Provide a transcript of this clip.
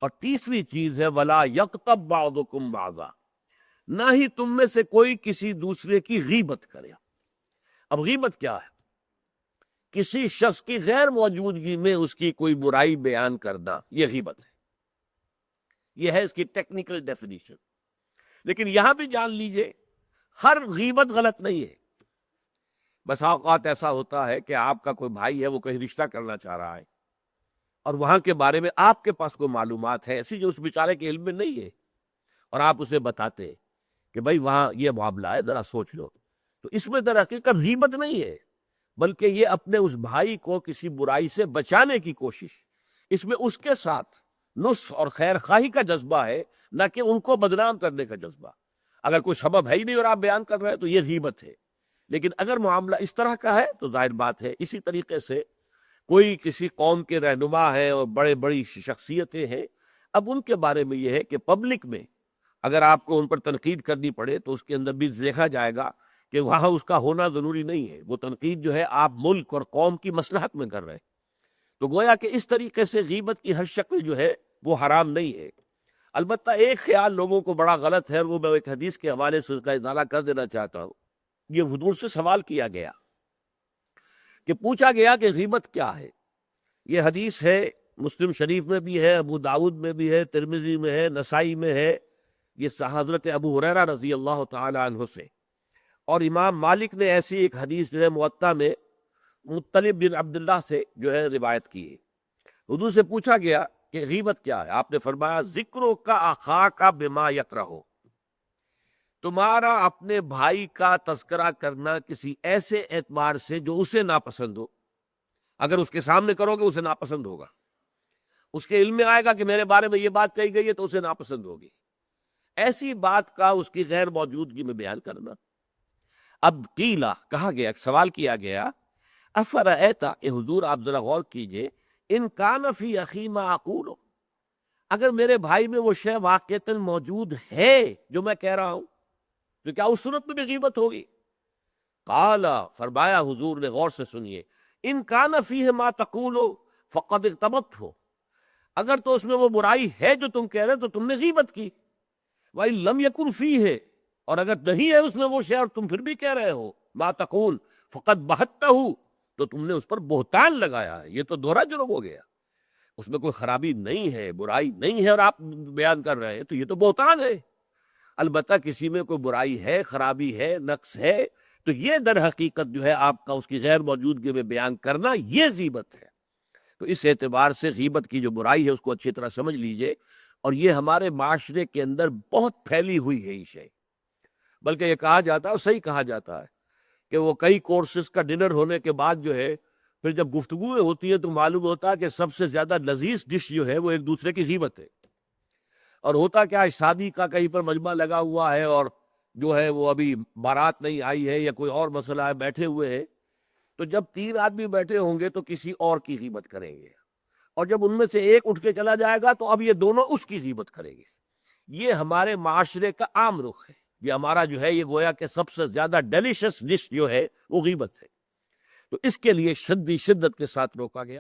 اور تیسری چیز ہے ولا یغتب بعضکم بعضا، نہ ہی تم میں سے کوئی کسی دوسرے کی غیبت کرے۔ اب غیبت کیا ہے؟ کسی شخص کی غیر موجودگی میں اس کی کوئی برائی بیان کرنا، یہ غیبت ہے، یہ ہے اس کی ٹیکنیکل ڈیفینیشن۔ لیکن یہاں بھی جان لیجئے ہر غیبت غلط نہیں ہے۔ بس اوقات ایسا ہوتا ہے کہ آپ کا کوئی بھائی ہے، وہ کہیں رشتہ کرنا چاہ رہا ہے اور وہاں کے بارے میں آپ کے پاس کوئی معلومات ہے ایسی جو اس بیچارے کے علم میں نہیں ہے، اور آپ اسے بتاتے کہ بھائی وہاں یہ معاملہ ہے، ذرا سوچ لو، تو اس میں در حقیقت غیبت نہیں ہے، بلکہ یہ اپنے اس بھائی کو کسی برائی سے بچانے کی کوشش، اس میں اس کے ساتھ نصح اور خیر خواہی کا جذبہ ہے، نہ کہ ان کو بدنام کرنے کا جذبہ۔ اگر کوئی سبب ہے ہی نہیں اور آپ بیان کر رہے ہیں تو یہ غیبت ہے۔ لیکن اگر معاملہ اس طرح کا ہے تو ظاہر بات ہے اسی طریقے سے کوئی کسی قوم کے رہنما ہیں اور بڑی شخصیتیں ہیں، اب ان کے بارے میں یہ ہے کہ پبلک میں اگر آپ کو ان پر تنقید کرنی پڑے تو اس کے اندر بھی دیکھا جائے گا کہ وہاں اس کا ہونا ضروری نہیں ہے، وہ تنقید جو ہے آپ ملک اور قوم کی مصلحت میں کر رہے ہیں۔ تو گویا کہ اس طریقے سے غیبت کی ہر شکل جو ہے وہ حرام نہیں ہے۔ البتہ ایک خیال لوگوں کو بڑا غلط ہے، اور وہ میں ایک حدیث کے حوالے سے اس کا ازالہ کر دینا چاہتا ہوں۔ یہ حضور سے سوال کیا گیا کہ پوچھا گیا کہ غیبت کیا ہے۔ یہ حدیث ہے، مسلم شریف میں بھی ہے، ابو داؤد میں بھی ہے، ترمذی میں ہے، نسائی میں ہے، یہ حضرت ابو ہریرہ رضی اللہ تعالی عنہ سے۔ اور امام مالک نے ایسی ایک حدیث جو ہے موطا میں مطلب بن عبداللہ سے جو ہے روایت کی ہے۔ حضور سے پوچھا گیا کہ غیبت کیا ہے، آپ نے فرمایا ذکرو کا اخاک بما یکرہ، تمہارا اپنے بھائی کا تذکرہ کرنا کسی ایسے اعتبار سے جو اسے ناپسند ہو۔ اگر اس کے سامنے کرو گے اسے ناپسند ہوگا، اس کے علم میں آئے گا کہ میرے بارے میں یہ بات کہی گئی ہے تو اسے ناپسند ہوگی، ایسی بات کا اس کی غیر موجودگی میں بیان کرنا۔ اب قیلا کہا گیا، سوال کیا گیا افرأیتا، کہ حضور آپ ذرا غور کیجئے، ان کان فی اخی ما اقول، اگر میرے بھائی میں وہ شے واقعتاً موجود ہے جو میں کہہ رہا ہوں تو کیا اس صورت میں بھی غیبت ہوگی؟ قالا، فرمایا حضور نے، غور سے سنیے، ان کان فیہ ما تقول فقد اغتبت ہو، اگر تو اس میں وہ برائی ہے جو تم کہہ رہے تو تم نے غیبت کی، وَإِن لَمْ يَكُنْ فِيهِ، اور اگر نہیں ہے اس میں وہ شے اور تم پھر بھی کہہ رہے ہو ما تقول فقد بہتہ، تو تم نے اس پر بہتان لگایا ہے، یہ تو دوہرا جرم ہو گیا۔ اس میں کوئی خرابی نہیں ہے، برائی نہیں ہے اور آپ بیان کر رہے ہیں تو یہ تو بہتان ہے۔ البتہ کسی میں کوئی برائی ہے، خرابی ہے، نقص ہے، تو یہ در حقیقت جو ہے آپ کا اس کی غیر موجودگی میں بیان کرنا، یہ غیبت ہے۔ تو اس اعتبار سے غیبت کی جو برائی ہے اس کو اچھی طرح سمجھ لیجئے، اور یہ ہمارے معاشرے کے اندر بہت پھیلی ہوئی ہے یہ شے۔ بلکہ یہ کہا جاتا ہے، اور صحیح کہا جاتا ہے، کہ وہ کئی کورسز کا ڈنر ہونے کے بعد جو ہے پھر جب گفتگویں ہوتی ہیں تو معلوم ہوتا ہے کہ سب سے زیادہ لذیذ ڈش جو ہے وہ ایک دوسرے کی غیبت ہے۔ اور ہوتا کیا ہے، شادی کا کہیں پر مجمع لگا ہوا ہے اور جو ہے وہ ابھی بارات نہیں آئی ہے یا کوئی اور مسئلہ ہے، بیٹھے ہوئے ہیں، تو جب 3 آدمی بیٹھے ہوں گے تو کسی اور کی غیبت کریں گے، اور جب ان میں سے ایک اٹھ کے چلا جائے گا تو اب یہ دونوں اس کی غیبت کریں گے۔ یہ ہمارے معاشرے کا عام رخ ہے، یہ ہمارا جو ہے یہ گویا کہ سب سے زیادہ ڈیلیشس ڈش جو ہے وہ غیبت ہے۔ تو اس کے لیے شدت کے ساتھ روکا گیا۔